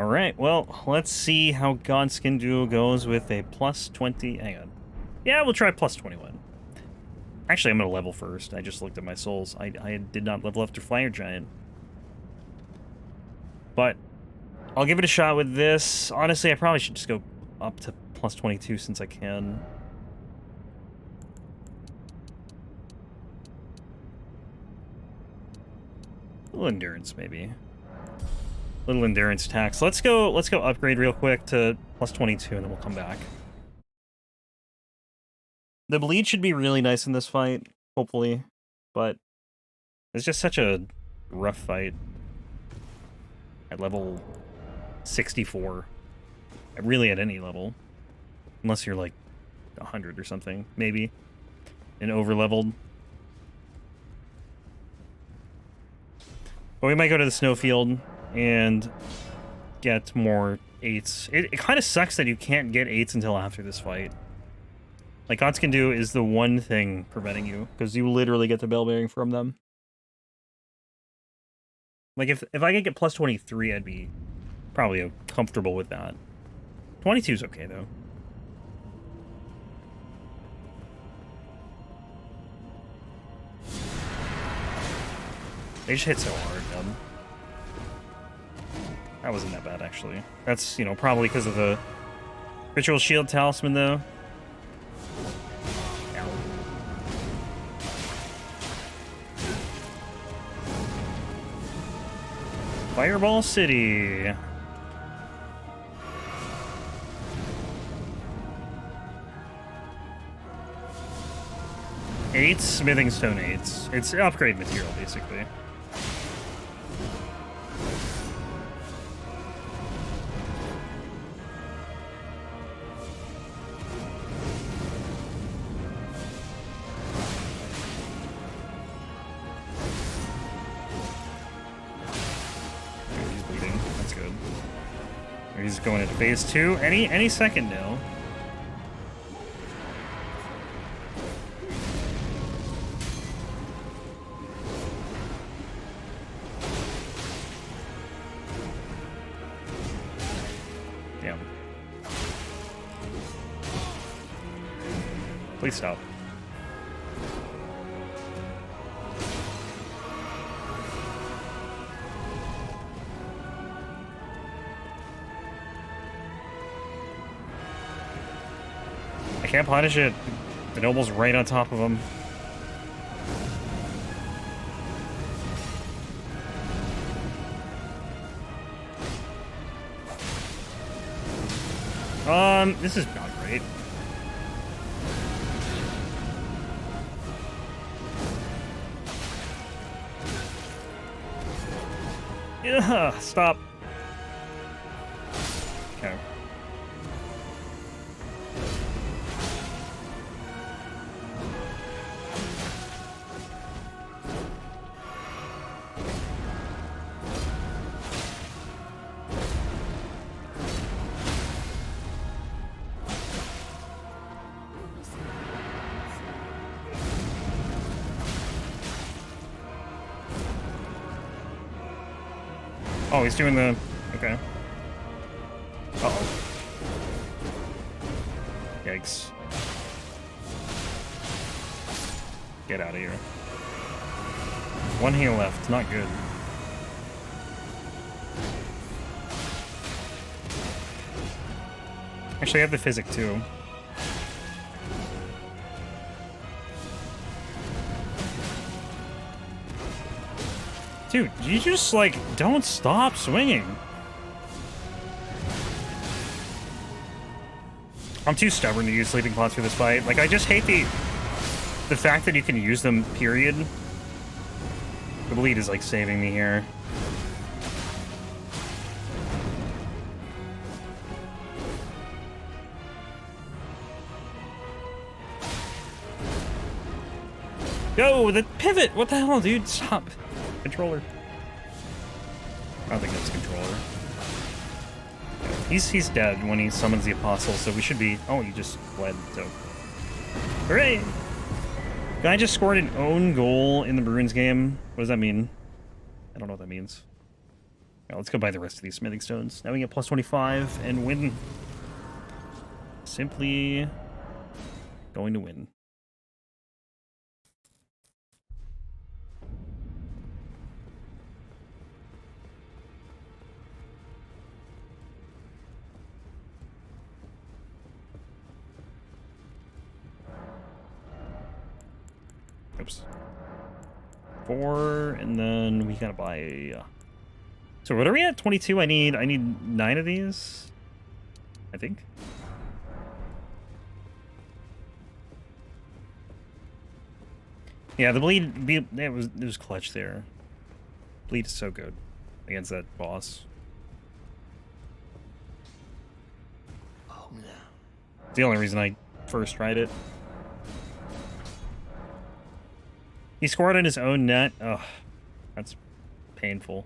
Alright, well, let's see how Godskin Duo goes with a plus 20. Hang on. Yeah, we'll try plus 21. Actually, I'm gonna level first. I just looked at my souls. I did not level up to Fire Giant. But I'll give it a shot with this. Honestly, I probably should just go up to plus 22 since I can. A little endurance, maybe. Little endurance tax. Let's go upgrade real quick to plus 22 and then we'll come back. The bleed should be really nice in this fight, hopefully, but it's just such a rough fight at level 64. Really at any level. Unless you're like 100 or something, maybe. And over-leveled. But we might go to the snowfield and get more 8s. It kind of sucks that you can't get 8s until after this fight. Like, Godskin Do is the one thing preventing you, because you literally get the bell bearing from them. Like, if I could get plus 23, I'd be probably comfortable with that. 22 is okay, though. They just hit so hard, man. That wasn't that bad, actually. That's, you know, probably because of the Ritual Shield Talisman, though. Ow. Fireball City. Eight smithing stone 8s. It's upgrade material, basically. He's bleeding. That's good. He's going into phase 2 any second now. Please stop. I can't punish it. The noble's right on top of him. This is not great. Ugh, stop. Okay. Oh, he's doing the... Okay. Uh-oh. Yikes. Get out of here. One heal left. Not good. Actually, I have the physic, too. Dude, you just, like, don't stop swinging. I'm too stubborn to use sleeping pots for this fight. Like, I just hate the fact that you can use them, period. The bleed is, like, saving me here. Yo, the pivot! What the hell, dude? Stop. Controller. I don't think that's controller. He's dead when he summons the apostle, so we should be... Oh, he just fled, so... Hooray! Guy just scored an own goal in the Bruins game. What does that mean? I don't know what that means. Now let's go buy the rest of these smithing stones. Now we get plus 25 and win. Simply going to win. Oops. 4, and then we gotta buy. So what are we at? 22. I need 9 of these, I think. Yeah, the bleed. It was clutch there. Bleed is so good against that boss. Oh no. It's the only reason I first tried it. He scored on his own net. Ugh, that's painful.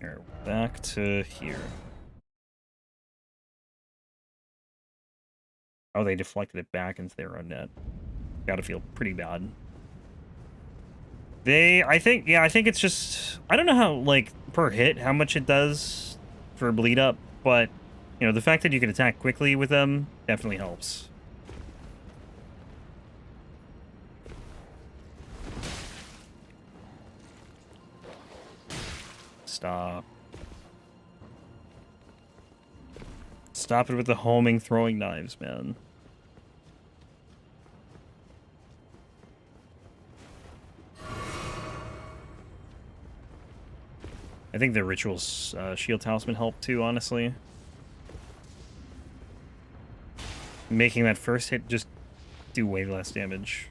Alright, back to here. Oh, they deflected it back into their own net. Gotta feel pretty bad. I think it's just, I don't know how, like, per hit, how much it does for bleed up, but, you know, the fact that you can attack quickly with them definitely helps. Stop. Stop it with the homing, throwing knives, man. I think the ritual's shield talisman helped too, honestly. Making that first hit just do way less damage.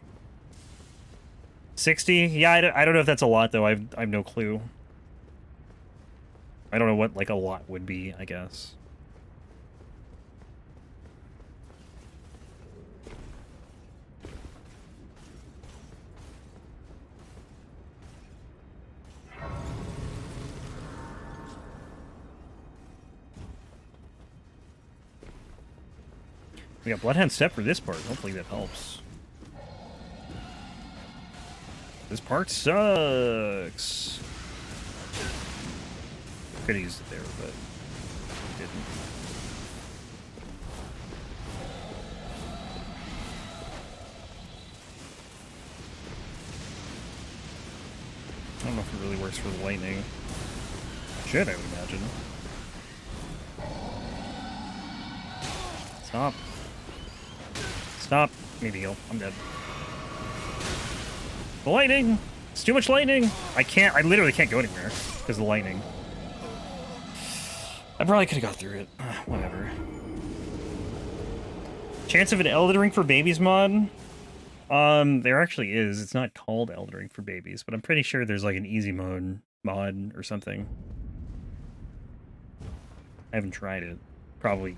60? Yeah, I don't know if that's a lot, though. I have no clue. I don't know what, like, a lot would be, I guess. We got Bloodhound Step for this part. Hopefully that helps. This part sucks. Could have used it there, but didn't. I don't know if it really works for the lightning. Should, I would imagine. Stop. Stop. Maybe heal. I'm dead. The lightning! It's too much lightning! I literally can't go anywhere because of the lightning. I probably could have got through it. Whatever. Chance of an Elden Ring for Babies mod? There actually is. It's not called Elden Ring for Babies, but I'm pretty sure there's like an easy mode mod or something. I haven't tried it. Probably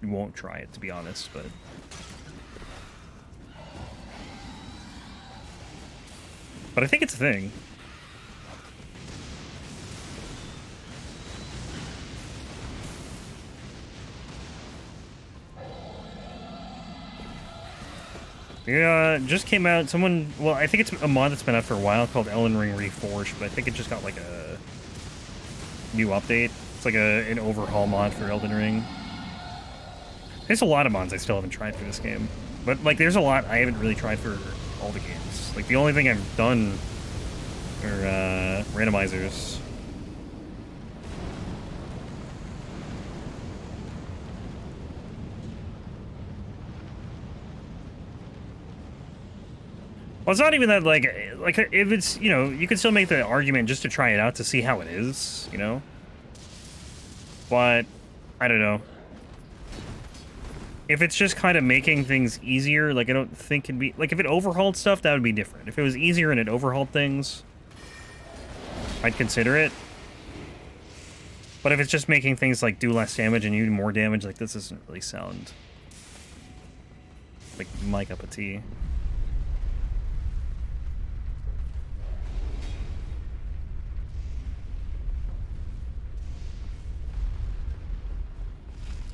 won't try it, to be honest, but... But I think it's a thing. Yeah, just came out. Someone, well, I think it's a mod that's been out for a while called Elden Ring Reforged, but I think it just got like a new update. It's like an overhaul mod for Elden Ring. There's a lot of mods I still haven't tried for this game, but like there's a lot I haven't really tried for all the games. Like the only thing I've done are randomizers. Well, it's not even that, like if it's, you know, you can still make the argument just to try it out to see how it is, you know? But, I don't know. If it's just kind of making things easier, like, I don't think it'd be... Like, if it overhauled stuff, that would be different. If it was easier and it overhauled things, I'd consider it. But if it's just making things, like, do less damage and you do more damage, like, this doesn't really sound like my cup of tea.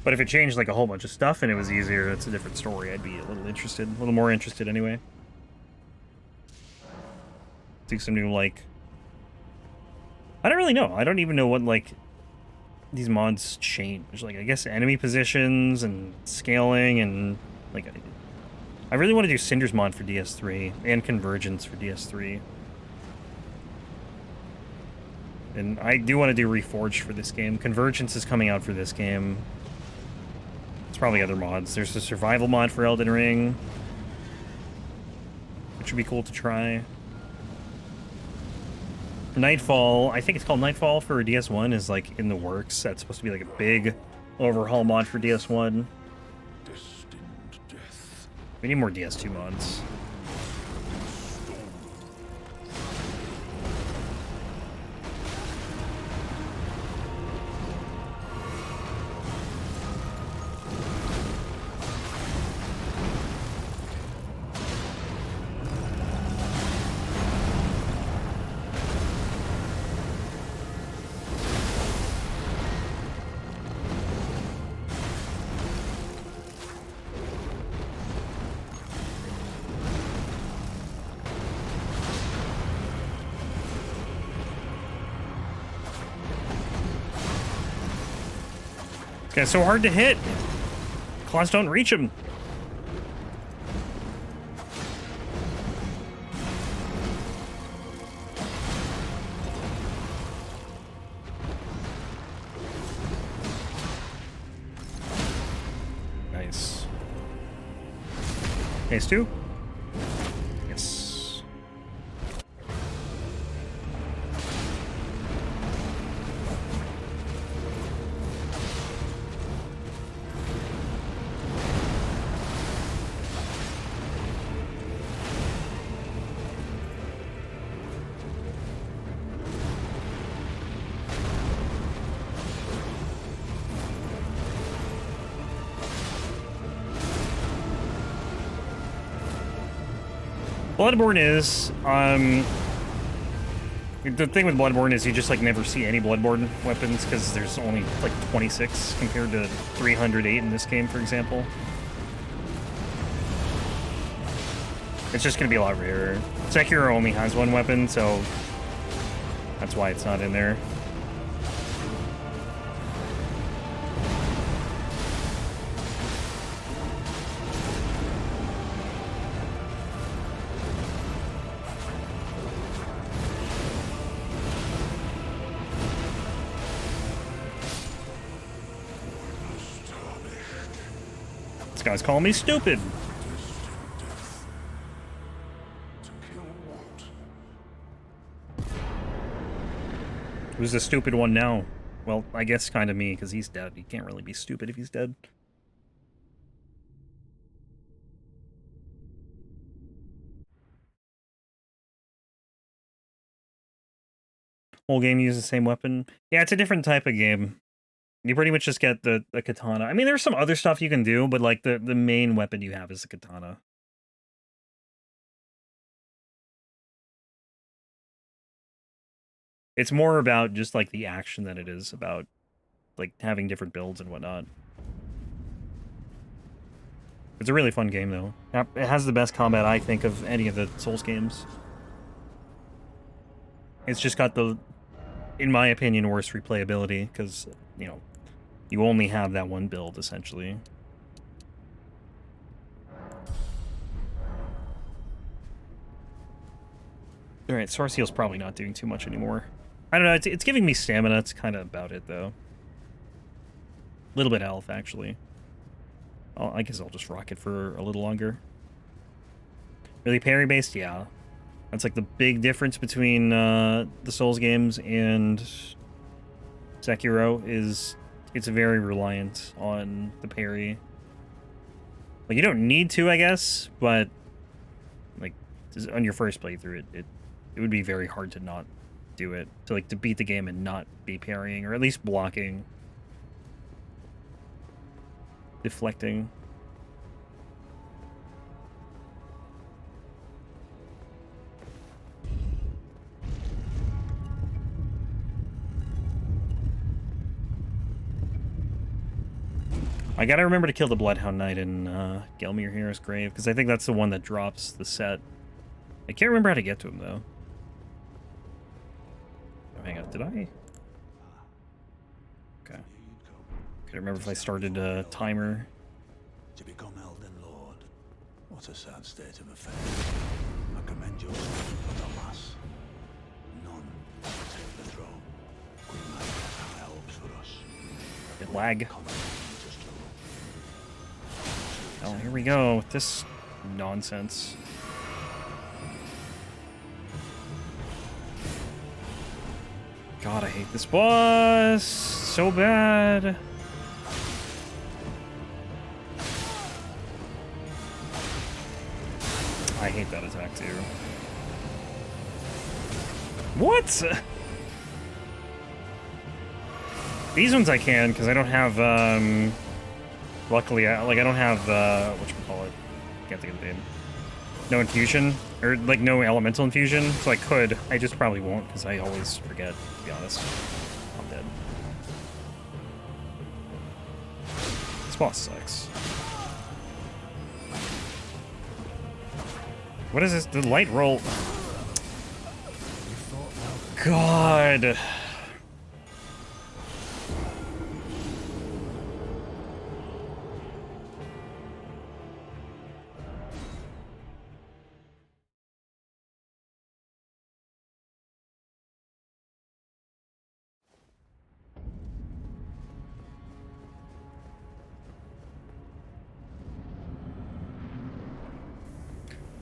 But if it changed like a whole bunch of stuff and it was easier, it's a different story. I'd be a little interested, a little more interested anyway. See some new, like... I don't really know. I don't even know what, like, these mods change. Like, I guess enemy positions and scaling and, like... I really want to do Cinder's mod for DS3 and Convergence for DS3. And I do want to do Reforged for this game. Convergence is coming out for this game. There's probably other mods. There's a survival mod for Elden Ring, which would be cool to try. Nightfall, I think it's called Nightfall for DS1, is like in the works. That's supposed to be like a big overhaul mod for DS1. We need more DS2 mods. This guy's so hard to hit. Claws don't reach him. Nice. Case 2? Yes. Bloodborne is, the thing with Bloodborne is you just, like, never see any Bloodborne weapons, because there's only, like, 26 compared to 308 in this game, for example. It's just gonna be a lot rarer. Sekiro only has one weapon, so that's why it's not in there. This guy's calling me stupid. Who's the stupid one now? Well, I guess kind of me, because he's dead. He can't really be stupid if he's dead. Whole game uses the same weapon. Yeah, it's a different type of game. You pretty much just get the katana. I mean, there's some other stuff you can do, but like the main weapon you have is the katana. It's more about just like the action than it is about like having different builds and whatnot. It's a really fun game though. It has the best combat, I think, of any of the Souls games. It's just got the, in my opinion, worst replayability because, you know, you only have that one build, essentially. Alright, Sourceal's probably not doing too much anymore. I don't know, it's giving me stamina, it's kind of about it, though. A little bit of health, actually. I guess I'll just rock it for a little longer. Really parry-based? Yeah. That's like the big difference between the Souls games and Sekiro is it's very reliant on the parry. Like, you don't need to, I guess, but like on your first playthrough, it would be very hard to not do it. To like to beat the game and not be parrying, or at least blocking. Deflecting. I gotta remember to kill the Bloodhound Knight in Gelmir Hero's Grave, because I think that's the one that drops the set. I can't remember how to get to him, though. Oh, hang on, did I? Okay. Can't remember if I started a timer. To become Elden Lord. What a sad state of affairs. I commend your strength, but alas, none will take the throne. We might have helps for us. Bit lag. Oh, here we go with this nonsense. God, I hate this boss so bad. I hate that attack too. What? These ones I can because I don't have. Luckily, I don't have whatchamacallit. Can't think of the name. No infusion or like no elemental infusion, so I could. I just probably won't because I always forget. To be honest, I'm dead. This boss sucks. What is this? The light roll. God.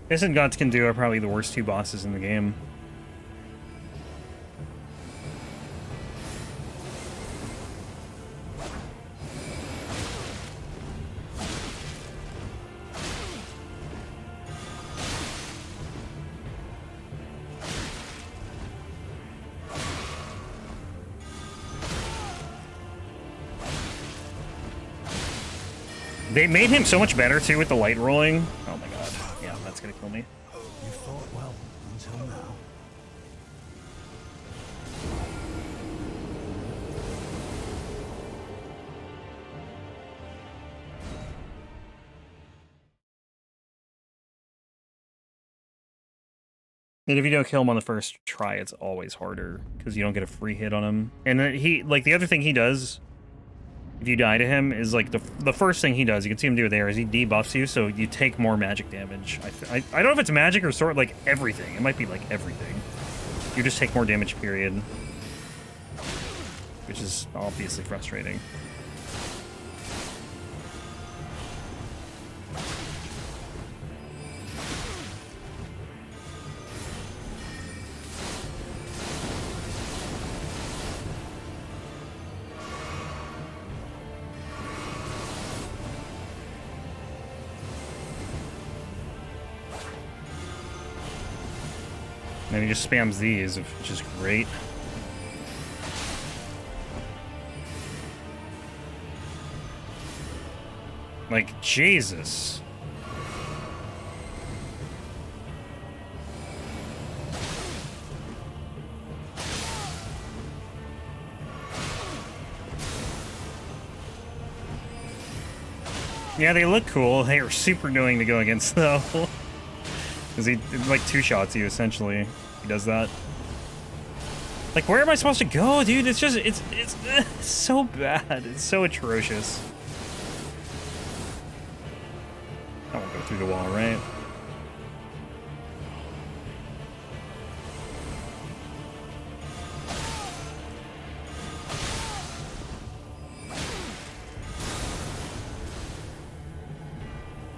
This and Gods Can Do are probably the worst two bosses in the game. They made him so much better too with the light rolling. Oh my god. Yeah, that's gonna kill me. You fought well until now. And if you don't kill him on the first try, it's always harder because you don't get a free hit on him. And then he, like, the other thing he does if you die to him is like the first thing he does, you can see him do it there, is he debuffs you, so you take more magic damage. I don't know if it's magic or sort of like everything. It might be like everything. You just take more damage, period. Which is obviously frustrating. And he just spams these, which is great. Like, Jesus. Yeah, they look cool. They are super annoying to go against, though. Because he, like, two-shots you, essentially. He does that. Like, where am I supposed to go, dude? It's just, it's so bad. It's so atrocious. I won't go through the wall, right?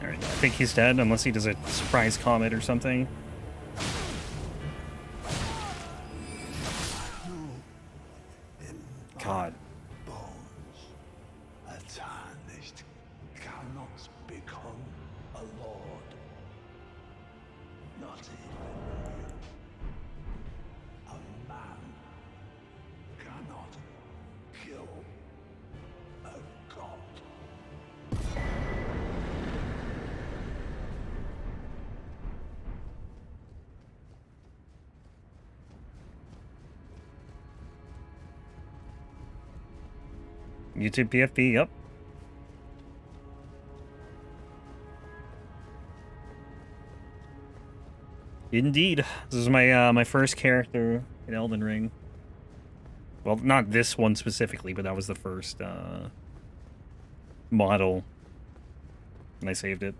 Alright, I think he's dead, unless he does a surprise comet or something. God. Bones. A tarnished cannot become a lord. Not even you. A man cannot kill a god. YouTube PFP, yep. Indeed. This is my my first character in Elden Ring. Well, not this one specifically, but that was the first model. And I saved it.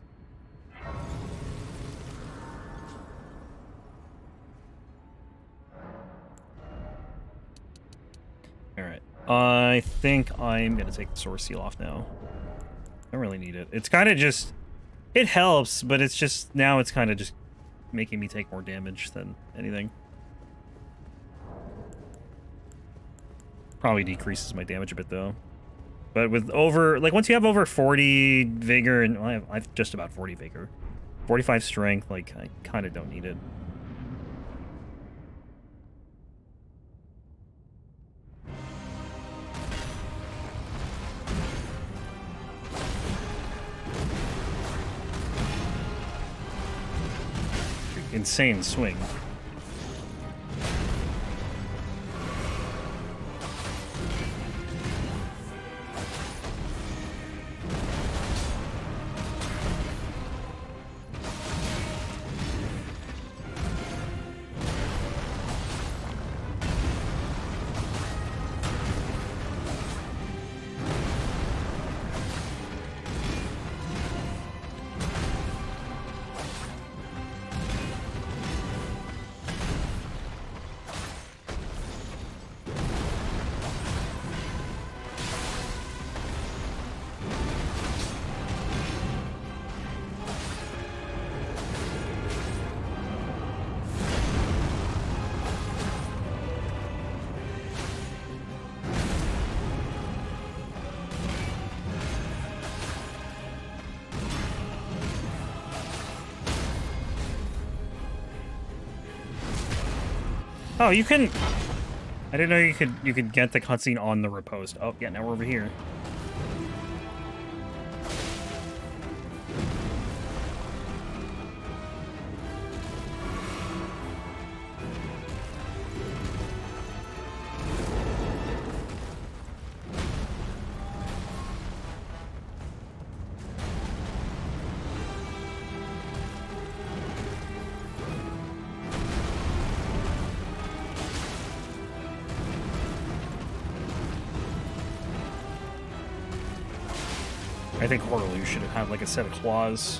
Alright. I think I'm gonna take the Source Seal off now. I don't really need it. It's kind of just... It helps, but it's just... Now it's kind of just making me take more damage than anything. Probably decreases my damage a bit, though. But with over... Like, once you have over 40 Vigor, and well, I have just about 40 Vigor. 45 Strength, like, I kind of don't need it. Insane swing. Oh, you can... I didn't know you could get the cutscene on the riposte. Oh, yeah, now we're over here. I think Horlu should have had like a set of claws.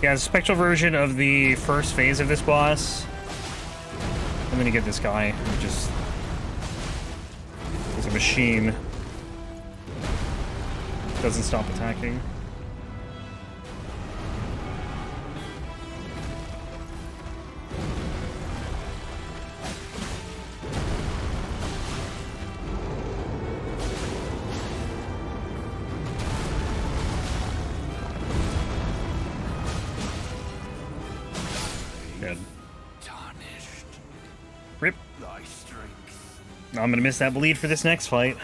Yeah, it's a spectral version of the first phase of this boss. And then you get this guy who just is a machine. Doesn't stop attacking. Rip. I'm gonna miss that bleed for this next fight.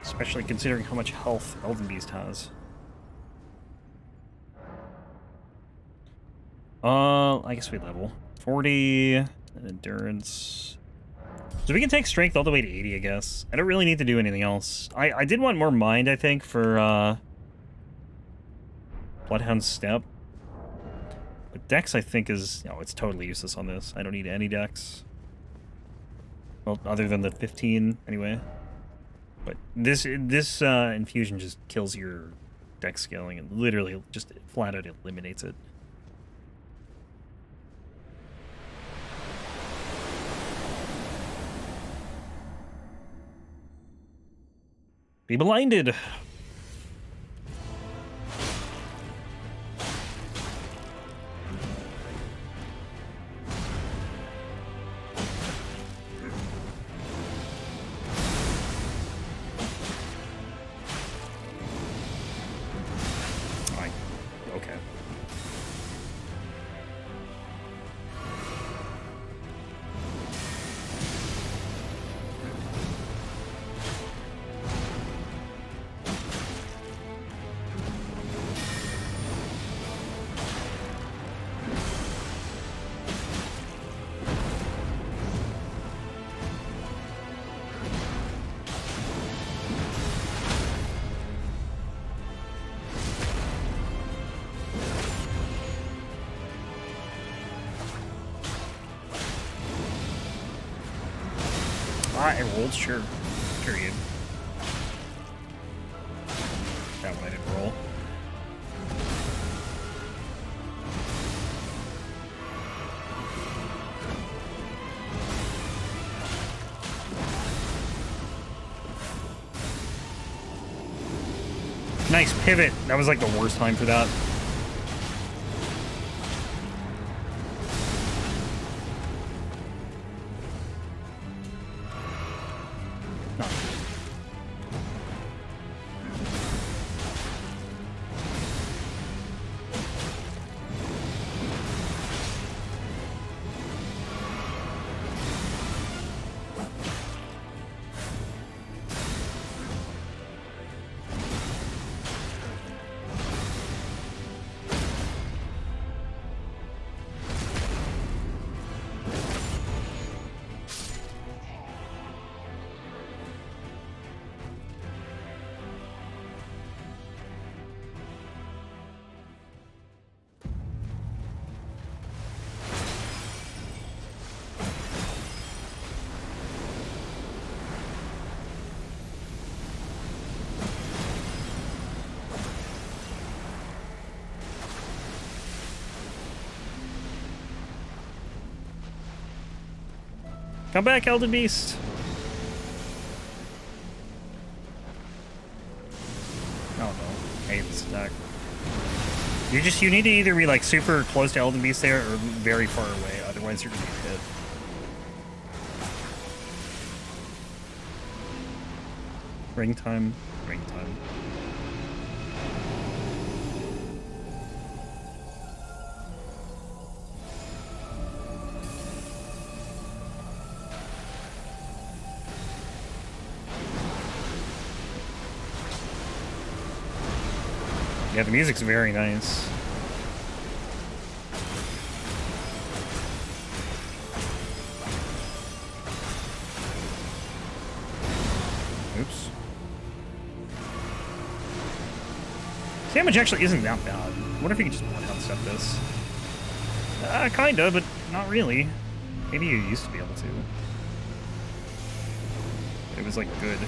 Especially considering how much health Elden Beast has. I guess we level. 40, and endurance. So we can take strength all the way to 80, I guess. I don't really need to do anything else. I did want more mind, I think, for, Bloodhound's Step. But Dex, I think, is... No, it's totally useless on this. I don't need any Dex. Well, other than the 15, anyway. But this infusion just kills your Dex scaling and literally just flat out eliminates it. Be blinded! Okay. I rolled, sure. Period. That one I didn't roll. Nice pivot. That was like the worst time for that. Come back, Elden Beast! Oh no, I hate this attack. You need to either be like super close to Elden Beast there or very far away, otherwise you're gonna get hit. Ring time, ring time. Yeah, the music's very nice. Oops. Damage actually isn't that bad. What if you could just Bloodhound step this? Kinda, but not really. Maybe you used to be able to. It was like good.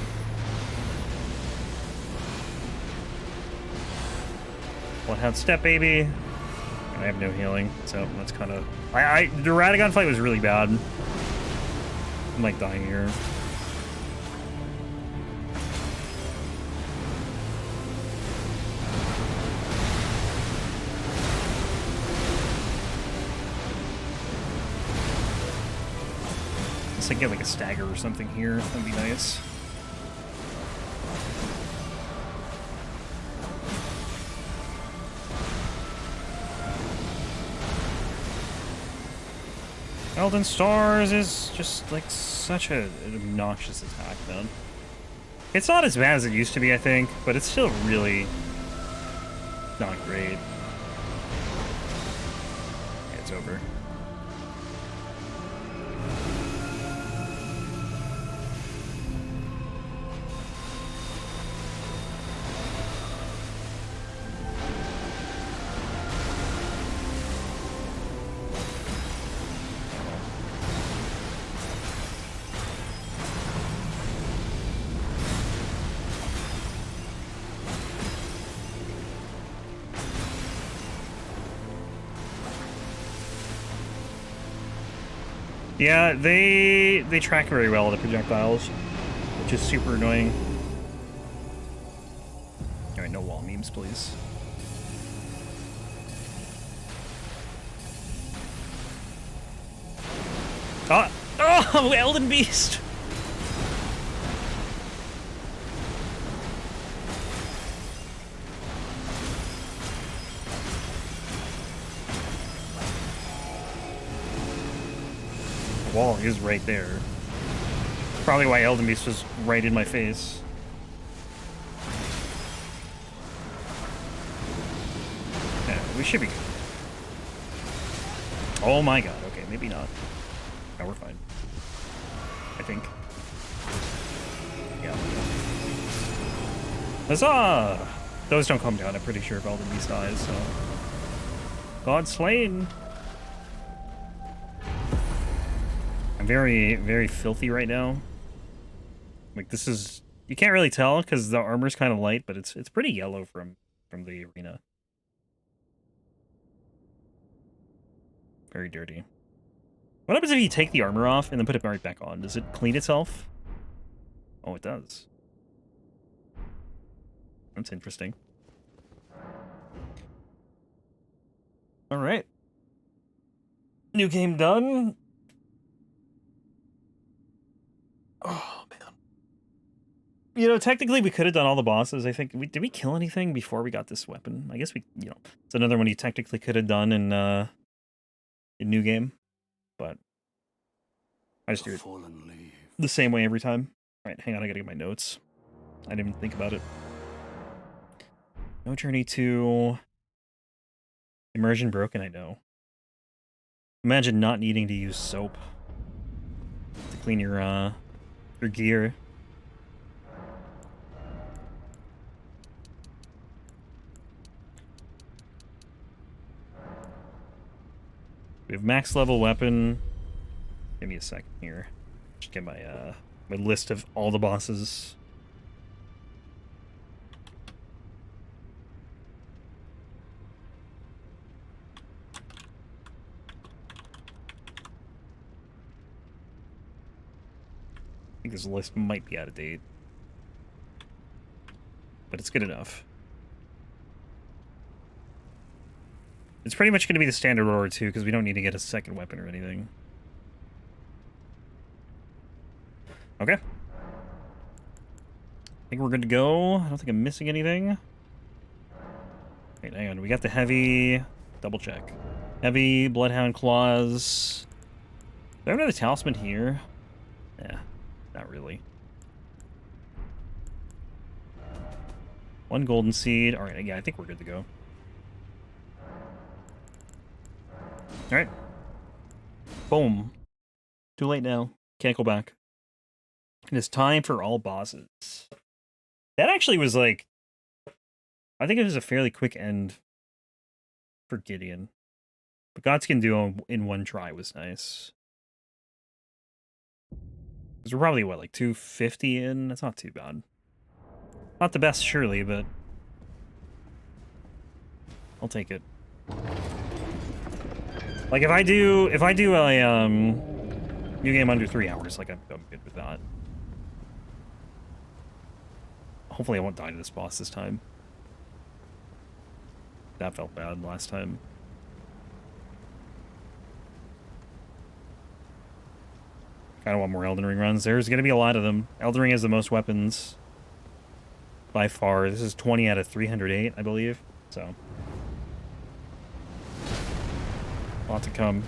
Bloodhound step, baby. I have no healing, so that's kind of... the Radagon fight was really bad. I'm like dying here. Let's like get like a stagger or something here. That'd be nice. Elden Stars is just like such an obnoxious attack, man. It's not as bad as it used to be, I think, but it's still really not great. It's over. Yeah, they track very well, the projectiles, which is super annoying. Alright, no wall memes, please. Ah! Oh, Elden Beast! Wall is right there. Probably why Elden Beast was right in my face. Yeah, we should be good. Oh my god, okay, maybe not. No, we're fine. I think. Yeah. Huzzah! Those don't come down, I'm pretty sure, if Elden Beast dies, so... God slain! I'm very, very filthy right now. Like, this is... You can't really tell because the armor's kind of light, but it's pretty yellow from the arena. Very dirty. What happens if you take the armor off and then put it right back on? Does it clean itself? Oh, it does. That's interesting. Alright. New game done. Oh, man. You know, technically we could have done all the bosses. I think... Did we kill anything before we got this weapon? I guess we... You know, it's another one you technically could have done in New Game. But... I just do it the same way every time. Alright, hang on, I gotta get my notes. I didn't even think about it. No journey to... Immersion broken, I know. Imagine not needing to use soap to clean your gear. We have max level weapon. Give me a second here. Just get my my list of all the bosses. I think this list might be out of date, but it's good enough. It's pretty much going to be the standard order too, because we don't need to get a second weapon or anything. Okay. I think we're good to go. I don't think I'm missing anything. Wait, hang on. We got the heavy... Double check. Heavy, Bloodhound claws. Do I have another talisman here? Yeah, not really. One golden seed. Alright, yeah, I think we're good to go. Alright. Boom. Too late now. Can't go back. It is time for all bosses. That actually was like... I think it was a fairly quick end for Gideon. But Gods Can Do in one try was nice. Because we're probably, what, like 250 in? That's not too bad. Not the best, surely, but... I'll take it. Like, if I do a, new game under 3 hours, like, I'm good with that. Hopefully I won't die to this boss this time. That felt bad last time. Kinda want more Elden Ring runs. There's gonna be a lot of them. Elden Ring has the most weapons. By far. This is 20 out of 308, I believe. So... a lot to come.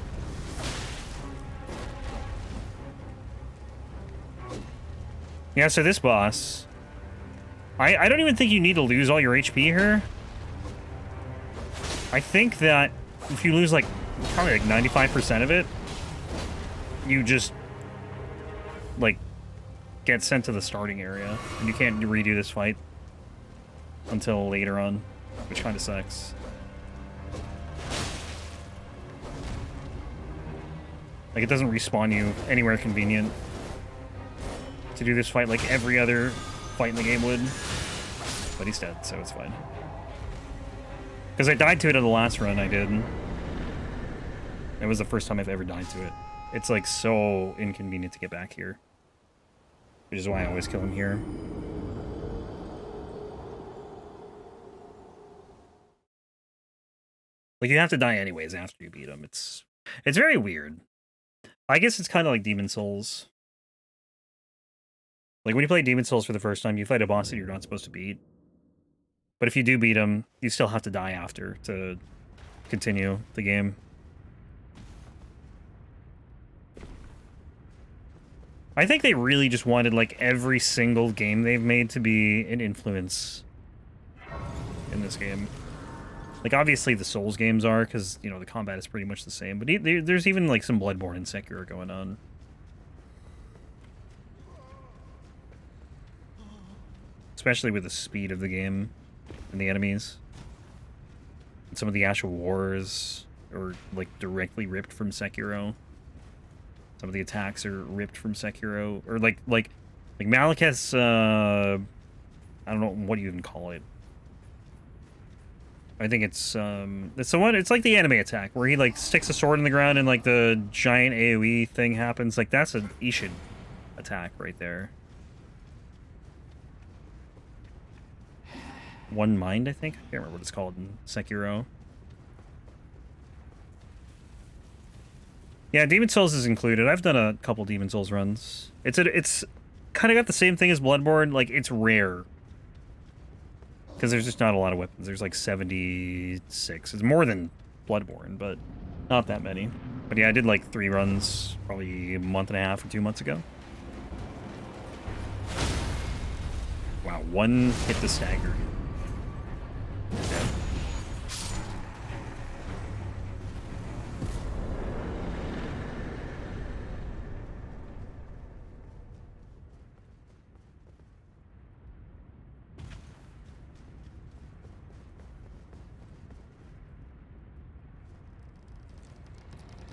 Yeah, so this boss... I don't even think you need to lose all your HP here. I think that if you lose, like, probably like 95% of it, you just, like, get sent to the starting area. And you can't redo this fight until later on, which kind of sucks. Like, it doesn't respawn you anywhere convenient to do this fight like every other fight in the game would. But he's dead, so it's fine. Because I died to it in the last run I did. It was the first time I've ever died to it. It's, like, so inconvenient to get back here. Which is why I always kill him here. Like, you have to die anyways after you beat him. It's very weird. I guess it's kind of like Demon Souls. Like, when you play Demon Souls for the first time, you fight a boss that you're not supposed to beat. But if you do beat him, you still have to die after to continue the game. I think they really just wanted, like, every single game they've made to be an influence in this game. Like, obviously the Souls games are, because, you know, the combat is pretty much the same. But there's even, like, some Bloodborne and Sekiro going on. Especially with the speed of the game and the enemies. And some of the Asher Wars are, like, directly ripped from Sekiro. Some of the attacks are ripped from Sekiro. Or, like Like Malekith's, I don't know what you even call it. I think it's the one, it's like the anime attack, where he, like, sticks a sword in the ground and, like, the giant AoE thing happens. Like, that's an Ishin attack right there. One Mind, I think? I can't remember what it's called in Sekiro. Yeah, Demon Souls is included. I've done a couple Demon Souls runs. It's kind of got the same thing as Bloodborne. Like, it's rare. Because there's just not a lot of weapons. There's like 76. It's more than Bloodborne, but not that many. But yeah, I did like 3 runs probably a month and a half or 2 months ago. Wow, 1 hit the stagger. Dead.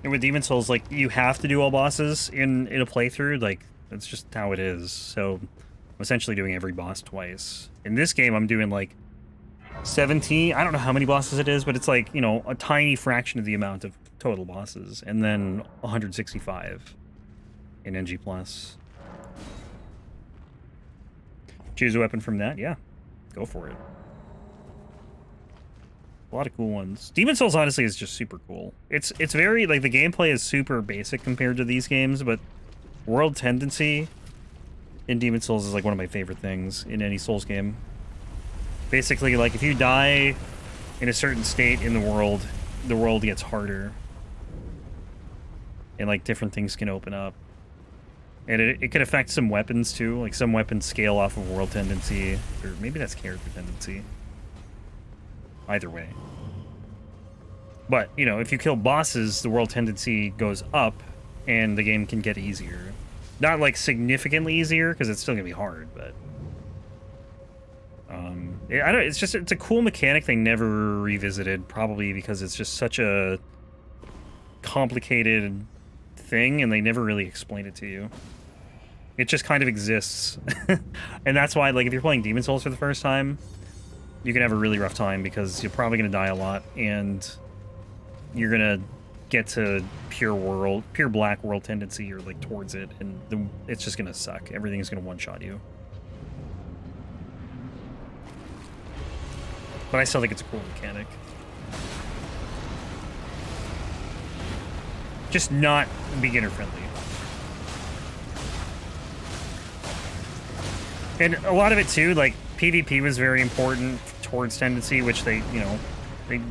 And with Demon Souls, like, you have to do all bosses in a playthrough. Like, that's just how it is. So I'm essentially doing every boss twice. In this game, I'm doing like 17. I don't know how many bosses it is, but it's like, you know, a tiny fraction of the amount of total bosses. And then 165 in NG+. Choose a weapon from that? Yeah. Go for it. A lot of cool ones. Demon Souls, honestly, is just super cool. It's very, like, the gameplay is super basic compared to these games, but world tendency in Demon Souls is, like, one of my favorite things in any Souls game. Basically, like, if you die in a certain state in the world gets harder. And, like, different things can open up. And it can affect some weapons, too. Like, some weapons scale off of world tendency. Or maybe that's character tendency. Either way. But, you know, if you kill bosses, the world tendency goes up, and the game can get easier. Not, like, significantly easier, because it's still gonna be hard, but... I don't, it's a cool mechanic they never revisited, probably because it's just such a complicated thing, and they never really explain it to you. It just kind of exists. And that's why, like, if you're playing Demon Souls for the first time, you can have a really rough time, because you're probably going to die a lot, and you're going to get to pure black world tendency, or, like, towards it, and it's just going to suck. Everything's going to one-shot you. But I still think it's a cool mechanic. Just not beginner-friendly. And a lot of it, too, like, PvP was very important towards tendency, which they, you know, they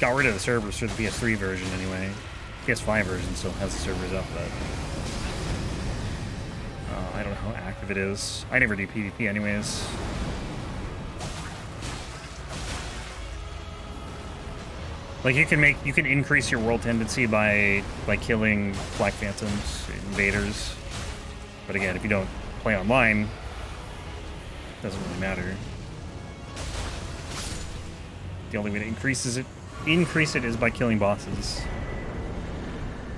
got rid of the servers for the PS3 version anyway. PS5 version still has the servers up, but I don't know how active it is. I never do PvP anyways. Like, you can increase your world tendency by killing Black Phantoms, invaders. But again, if you don't play online, it doesn't really matter. The only way to increase it is by killing bosses.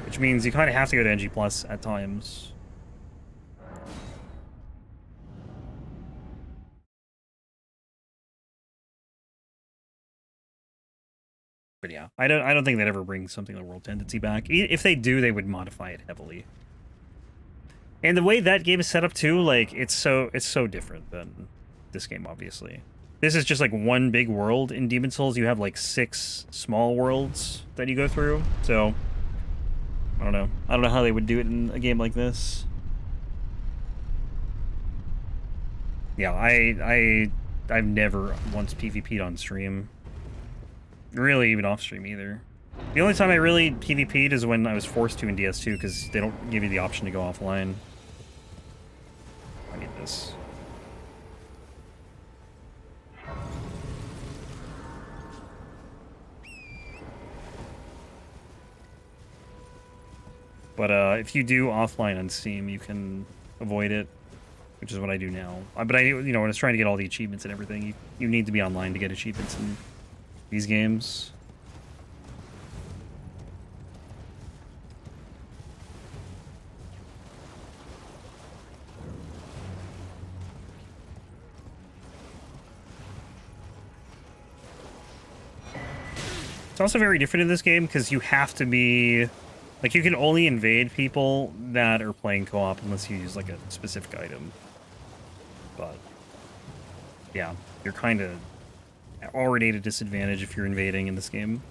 Which means you kind of have to go to NG+ at times. But yeah, I don't think they'd ever bring something like world tendency back. If they do, they would modify it heavily. And the way that game is set up too, like, it's so different than this game, obviously. This is just like one big world. In Demon Souls, you have like 6 small worlds that you go through. So I don't know. I don't know how they would do it in a game like this. Yeah, I've never once PvP'd on stream. Really, even off stream either. The only time I really PvP'd is when I was forced to in DS2, because they don't give you the option to go offline. I need this. But if you do offline on Steam, you can avoid it, which is what I do now. But you know, when I was trying to get all the achievements and everything, you need to be online to get achievements in these games. It's also very different in this game because you have to be... Like, you can only invade people that are playing co-op unless you use, like, a specific item. But, yeah, you're kind of already at a disadvantage if you're invading in this game.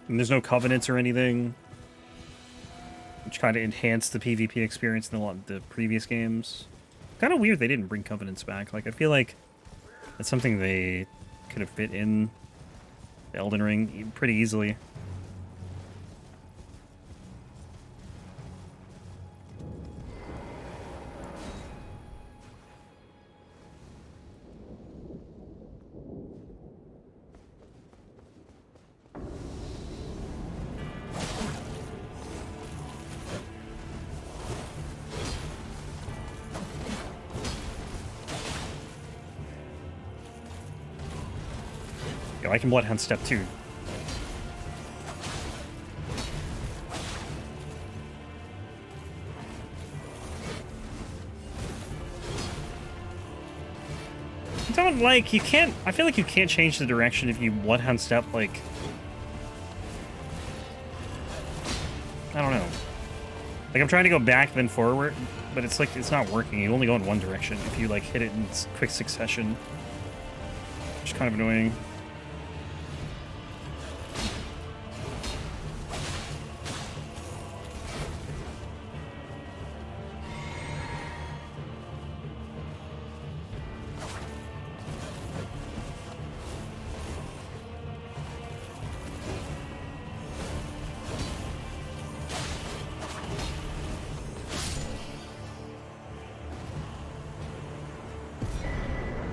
And there's no covenants or anything, which kind of enhanced the PvP experience in the previous games. Kind of weird they didn't bring covenants back. Like, I feel like that's something they could have fit in Elden Ring pretty easily. Yo, I can Bloodhound step too. I don't like, you can't, I feel like you can't change the direction if you Bloodhound step, like, I don't know. Like, I'm trying to go back then forward, but it's like, it's not working. You only go in one direction if you, like, hit it in quick succession. Which is kind of annoying.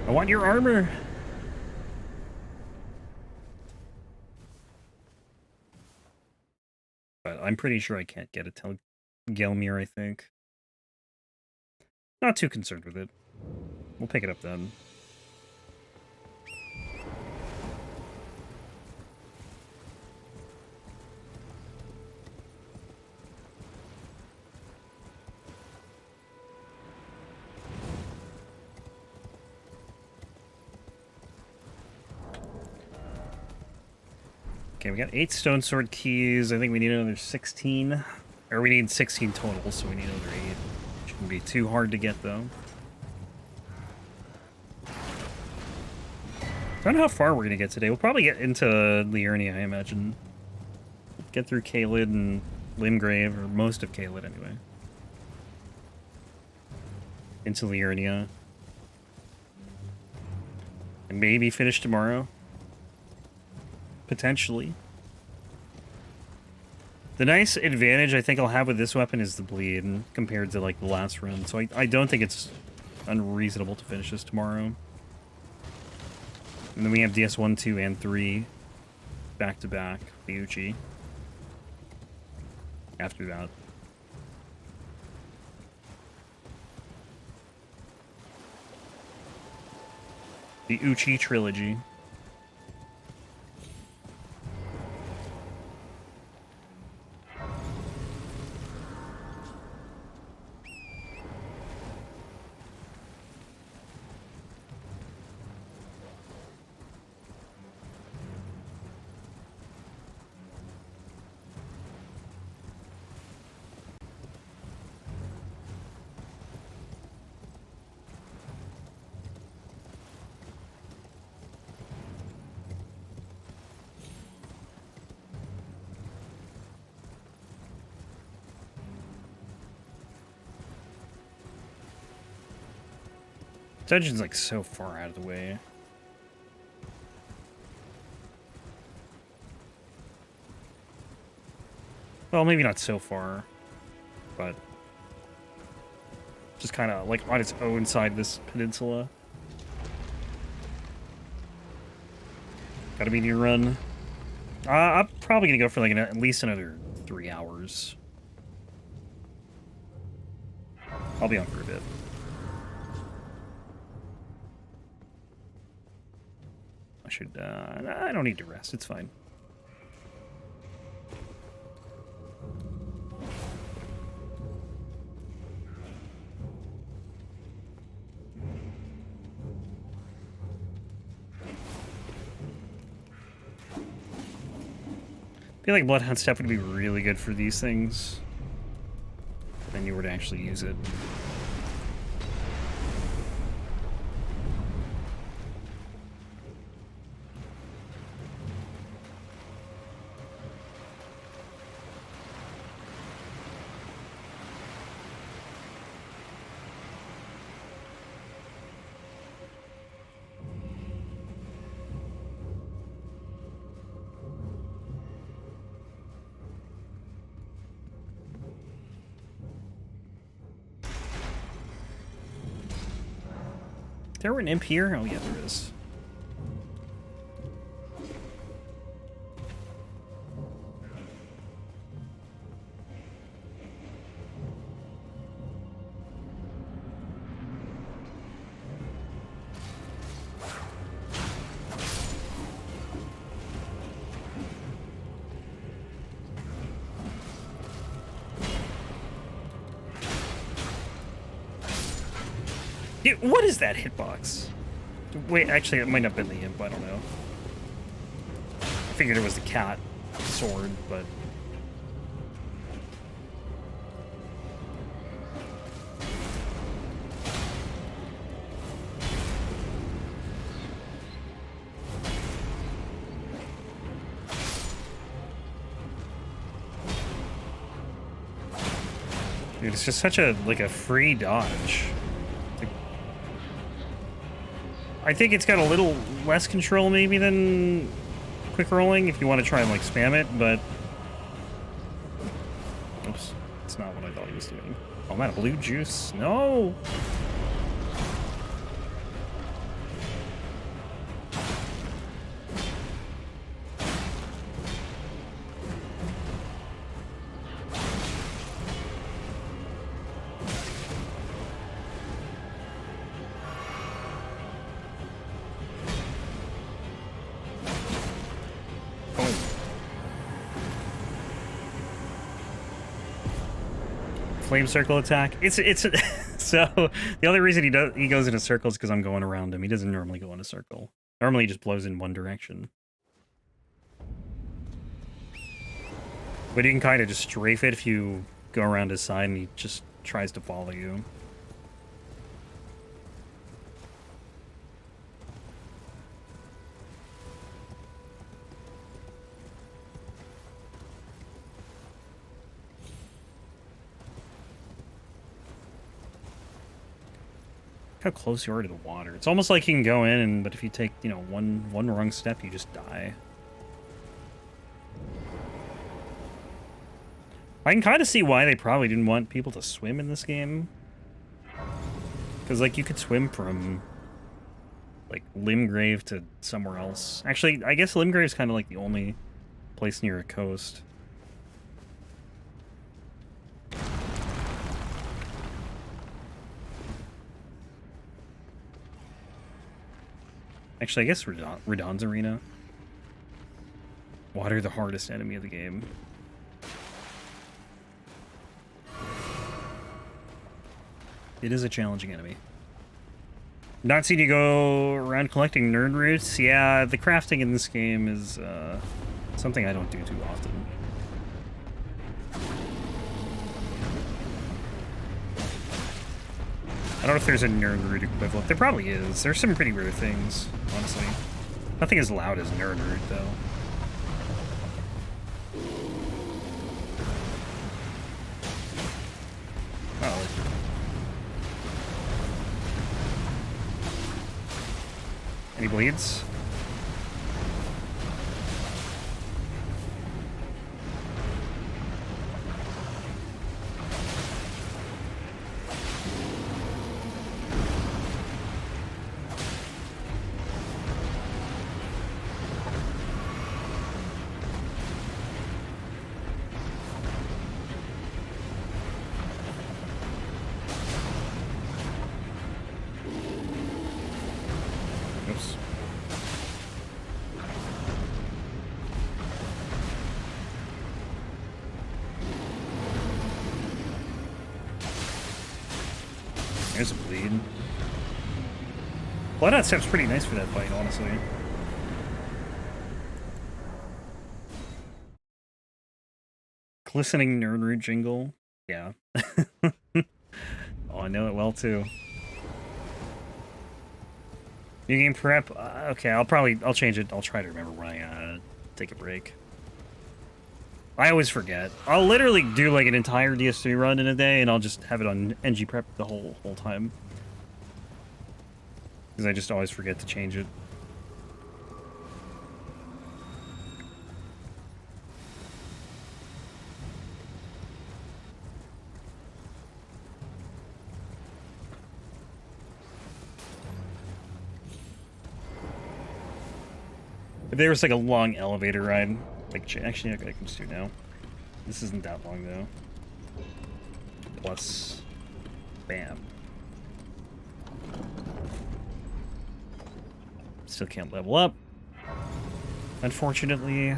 I want your armor. But I'm pretty sure I can't get it till Gelmir, I think. Not too concerned with it. We'll pick it up then. Okay, we got 8 stone sword keys. I think we need another 16. Or we need 16 total, so we need another 8. Shouldn't be too hard to get, though. I don't know how far we're going to get today. We'll probably get into Liurnia, I imagine. Get through Caelid and Limgrave, or most of Caelid, anyway. Into Liurnia. And maybe finish tomorrow. Potentially. The nice advantage I think I'll have with this weapon is the bleed compared to like the last run. So I don't think it's unreasonable to finish this tomorrow. And then we have DS 1, 2, and 3 back to back, the Uchi. After that. The Uchi trilogy. Dungeon's like so far out of the way. Well, maybe not so far, but just kind of like on its own side of this peninsula. Gotta be near run. I'm probably gonna go for like at least another 3 hours. I'll be on for a bit. I should, I don't need to rest, it's fine. feel like Bloodhound Step would be really good for these things. Then you were to actually use it. Is there an imp here? Oh yeah, there is. What is that hitbox? Wait, actually, it might not have been the imp, I don't know. I figured it was the cat sword, but... Dude, it's just such a, like, a free dodge. I think it's got a little less control maybe than quick rolling if you want to try and like spam it, but oops, it's not what I thought he was doing. Oh, I'm out of blue juice. No. Flame circle attack. It's so the only reason he goes into circles because I'm going around him. He doesn't normally go in a circle. Normally he just blows in one direction. But you can kind of just strafe it if you go around his side and he just tries to follow you. How close you are to the water. It's almost like you can go in, and but if you take, you know, one wrong step, you just die. I can kind of see why they probably didn't want people to swim in this game. Because, like, you could swim from, like, Limgrave to somewhere else. Actually, I guess Limgrave is kind of like the only place near a coast. Actually, I guess Radahn's Arena. Water, the hardest enemy of the game. It is a challenging enemy. Not seen you go around collecting nerd roots. Yeah, the crafting in this game is something I don't do too often. I don't know if there's a nerd root equivalent. There probably is. There's some pretty rare things, honestly. Nothing as loud as nerd root, though. Oh. Any bleeds? There's a bleed. Bloodhound Step's pretty nice for that fight, honestly. listening nerd jingle. Yeah. Oh, I know it well too. New game prep. Okay, I'll change it. I'll try to remember when I take a break. I always forget. I'll literally do like an entire DS3 run in a day, and I'll just have it on NG prep the whole time. Because I just always forget to change it. If there was like a long elevator ride, like actually I can just do now. This isn't that long though. Plus, bam. Still can't level up. Unfortunately,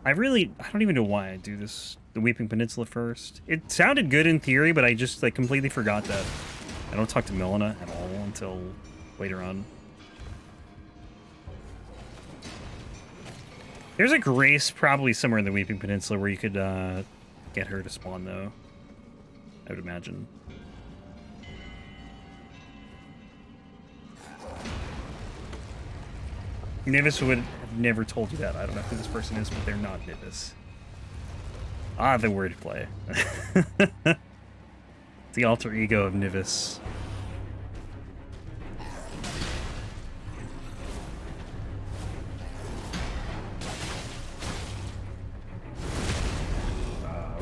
I don't even know why I do this. The Weeping Peninsula first. It sounded good in theory, but I just like completely forgot that. I don't talk to Melina at all until later on. There's a grace probably somewhere in the Weeping Peninsula where you could get her to spawn, though. I would imagine. Nivis would have never told you that. I don't know who this person is, but they're not Nivis. Ah, the wordplay. The alter ego of Nivis.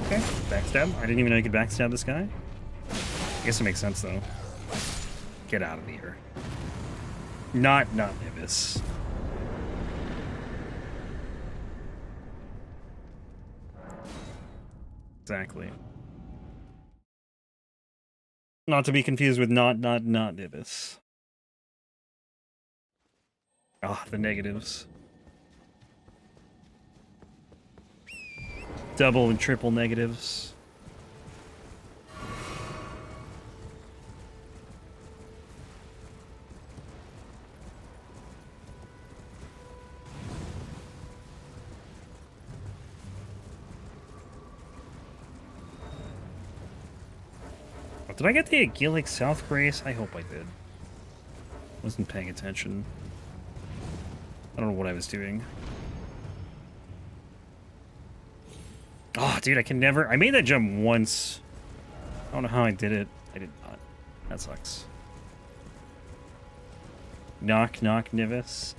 Okay, backstab. I didn't even know you could backstab this guy. I guess it makes sense, though. Get out of here. Not Nivis. Exactly. Not to be confused with not Nivis. Ah, the negatives. Double and triple negatives. Did I get the Agilic South Grace? I hope I did. Wasn't paying attention. I don't know what I was doing. Oh, dude, I can never... I made that jump once. I don't know how I did it. I did not. That sucks. Knock, knock, Nivis.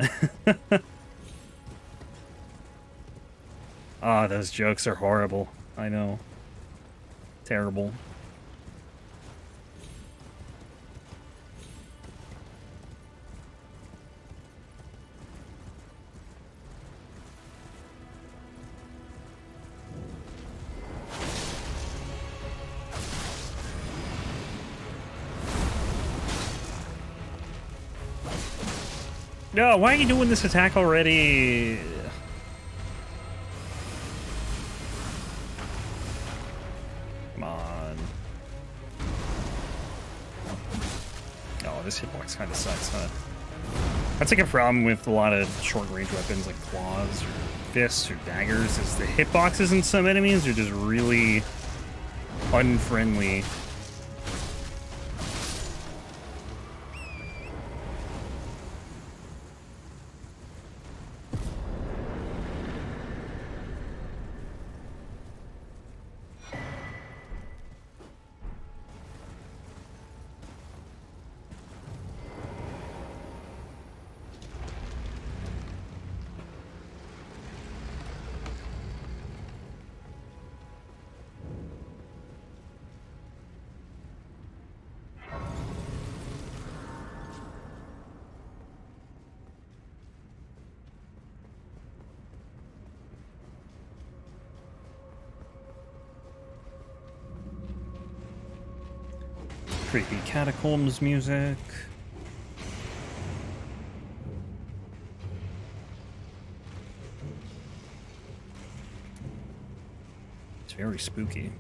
Ah, those jokes are horrible. I know. Terrible. No, why are you doing this attack already? Come on. Oh, this hitbox kind of sucks, huh? That's like a problem with a lot of short-range weapons like claws or fists or daggers, is the hitboxes in some enemies are just really unfriendly. Creepy Catacombs music. It's very spooky.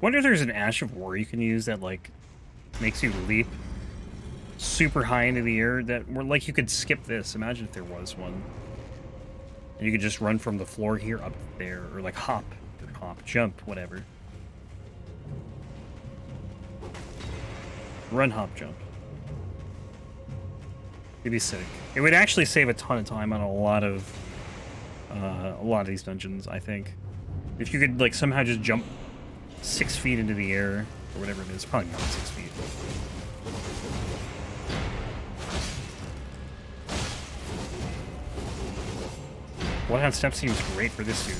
Wonder if there's an Ash of War you can use that, like, makes you leap super high into the air, that were like you could skip this. Imagine if there was one. And you could just run from the floor here up there, or like hop, jump, whatever. Run, hop, jump. It'd be sick. It would actually save a ton of time on a lot of these dungeons, I think. If you could like somehow just jump 6 feet into the air, or whatever it is, probably more than 6 feet. Bloodhound step seems great for this dude.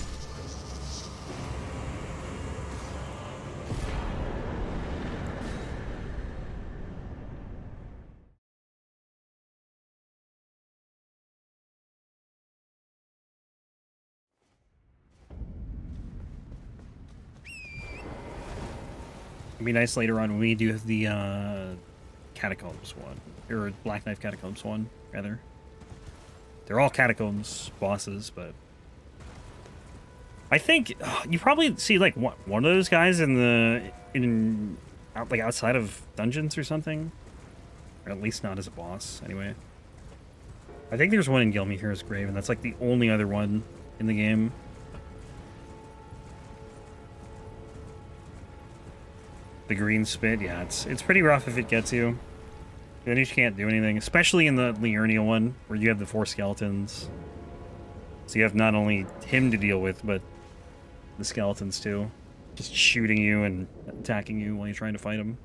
It'd be nice later on when we do the Catacombs one, or Black Knife Catacombs one, rather. They're all Catacombs bosses, but I think you probably see like one of those guys like outside of dungeons or something, or at least not as a boss. Anyway, I think there's one in Gilmihir's Grave, and that's like the only other one in the game. The green spit, yeah, it's pretty rough if it gets you. Then you can't do anything, especially in the Liurnia one, where you have the 4 skeletons. So you have not only him to deal with, but the skeletons too. Just shooting you and attacking you while you're trying to fight them.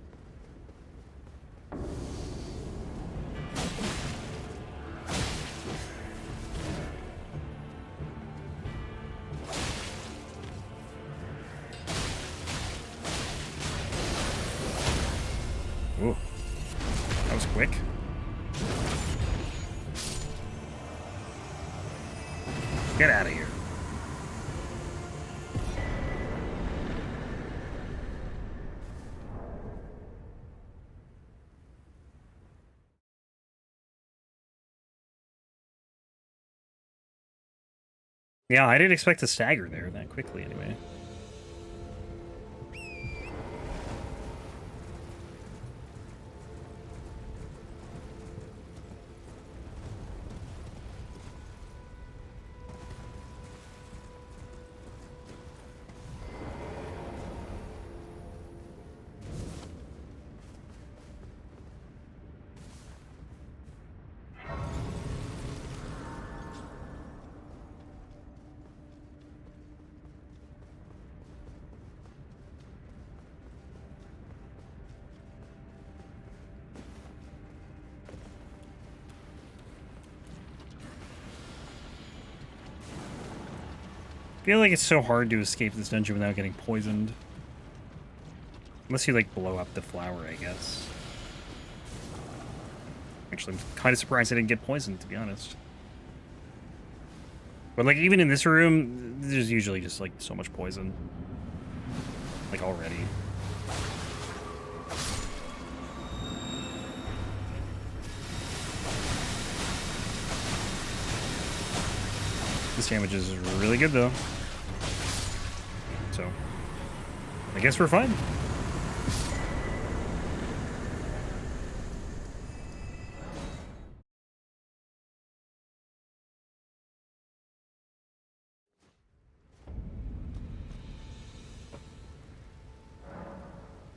Ooh. That was quick. Get out of here. Yeah, I didn't expect to stagger there that quickly anyway. I feel like it's so hard to escape this dungeon without getting poisoned. Unless you, like, blow up the flower, I guess. Actually, I'm kind of surprised I didn't get poisoned, to be honest. But, like, even in this room, there's usually just, like, so much poison. Like, already. This damage is really good, though. So, I guess we're fine.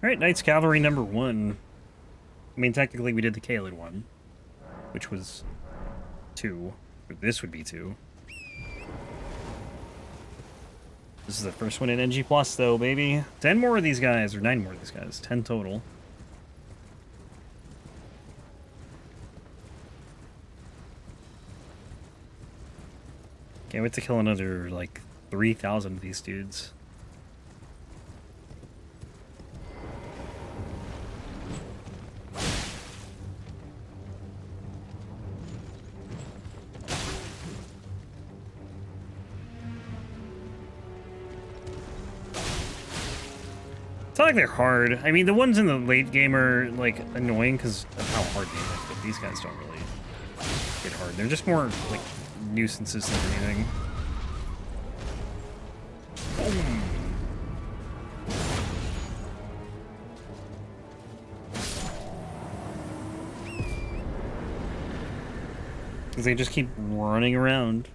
Alright, Knight's Cavalry number 1. I mean, technically we did the Caelid one, which was 2. But this would be 2. This is the first one in NG+, though, baby. 10 more of these guys, or 9 more of these guys. 10 total. Can't wait to kill another, like, 3,000 of these dudes. It's not like they're hard. I mean, the ones in the late game are, like, annoying because of how hard they get, but these guys don't really get hard. They're just more, like, nuisances than anything. Boom. Because they just keep running around.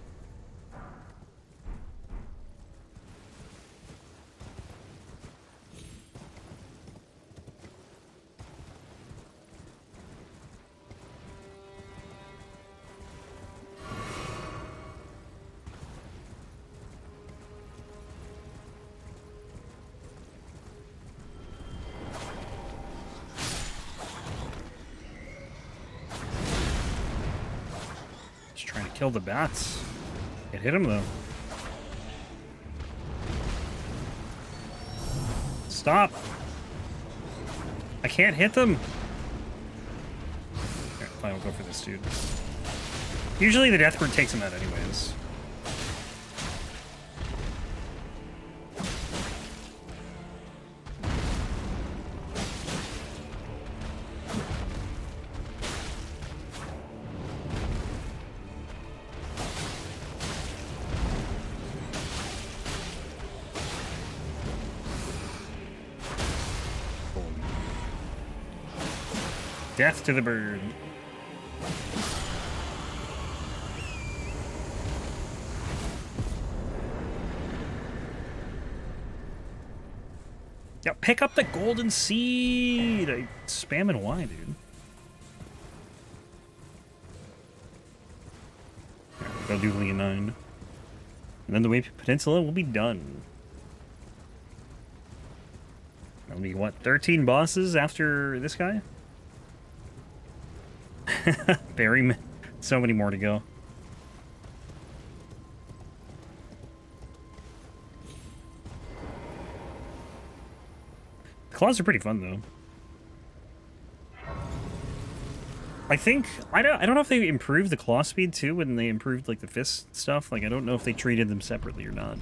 Kill the bats. It hit him though. Stop! I can't hit them. Okay, fine, we'll go for this dude. Usually the Deathbird takes him out anyways. Death to the bird. Yeah, pick up the golden seed. I spamming Y, dude. Right, go do Leonine. And then the Peninsula will be done. That'll be what, 13 bosses after this guy? Very so many more to go. The claws are pretty fun though. I think I don't know if they improved the claw speed too when they improved like the fist stuff. Like I don't know if they treated them separately or not.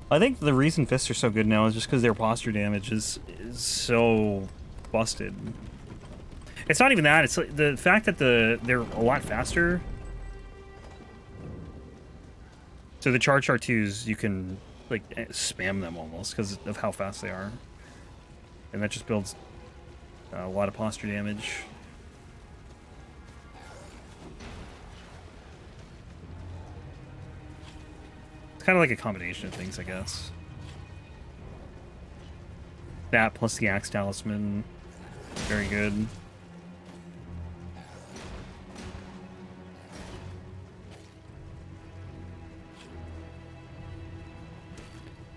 I think the reason fists are so good now is just because their posture damage is so busted. It's not even that. It's like the fact that they're a lot faster. So the charge R2s, you can like spam them almost because of how fast they are, and that just builds a lot of posture damage. It's kind of like a combination of things, I guess. That plus the Axe Talisman, very good.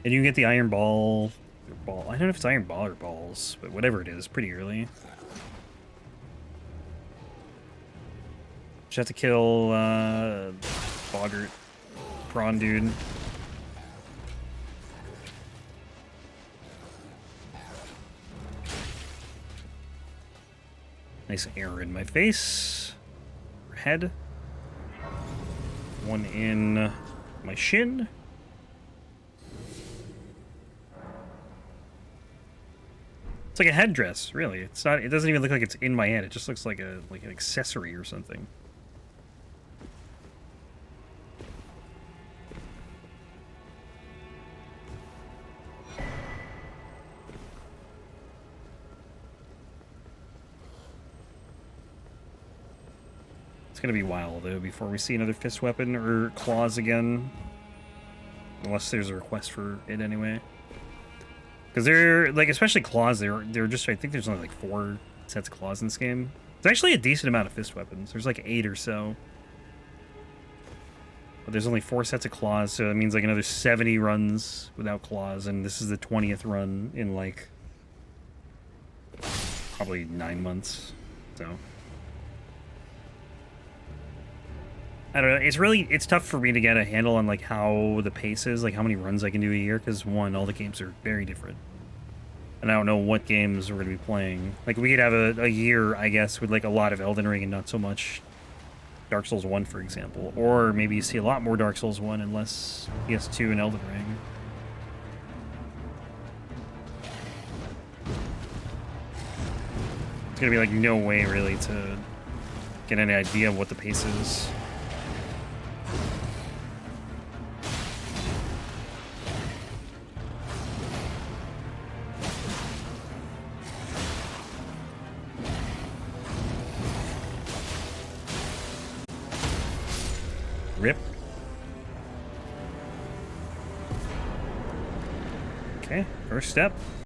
And you can get the Iron Ball, I don't know if it's Iron Ball or Balls, but whatever it is, pretty early. Just have to kill Boggart, Prawn Dude. Nice arrow in my face. Head. One in my shin. It's like a headdress, really. It's not. It doesn't even look like it's in my head. It just looks like an accessory or something. It's gonna be a while though before we see another fist weapon or claws again, unless there's a request for it anyway. Because they're, like, especially claws, they're just, I think there's only, like, 4 sets of claws in this game. It's actually a decent amount of fist weapons. There's, like, 8 or so. But there's only 4 sets of claws, so that means, like, another 70 runs without claws, and this is the 20th run in, like, probably 9 months, so. I don't know, it's tough for me to get a handle on, like, how the pace is, like, how many runs I can do a year, because, one, all the games are very different. And I don't know what games we're going to be playing. Like, we could have a year, I guess, with, like, a lot of Elden Ring and not so much Dark Souls 1, for example. Or maybe you see a lot more Dark Souls 1 and less PS2 and Elden Ring. It's going to be, like, no way, really, to get any idea of what the pace is. Rip. Okay, first step.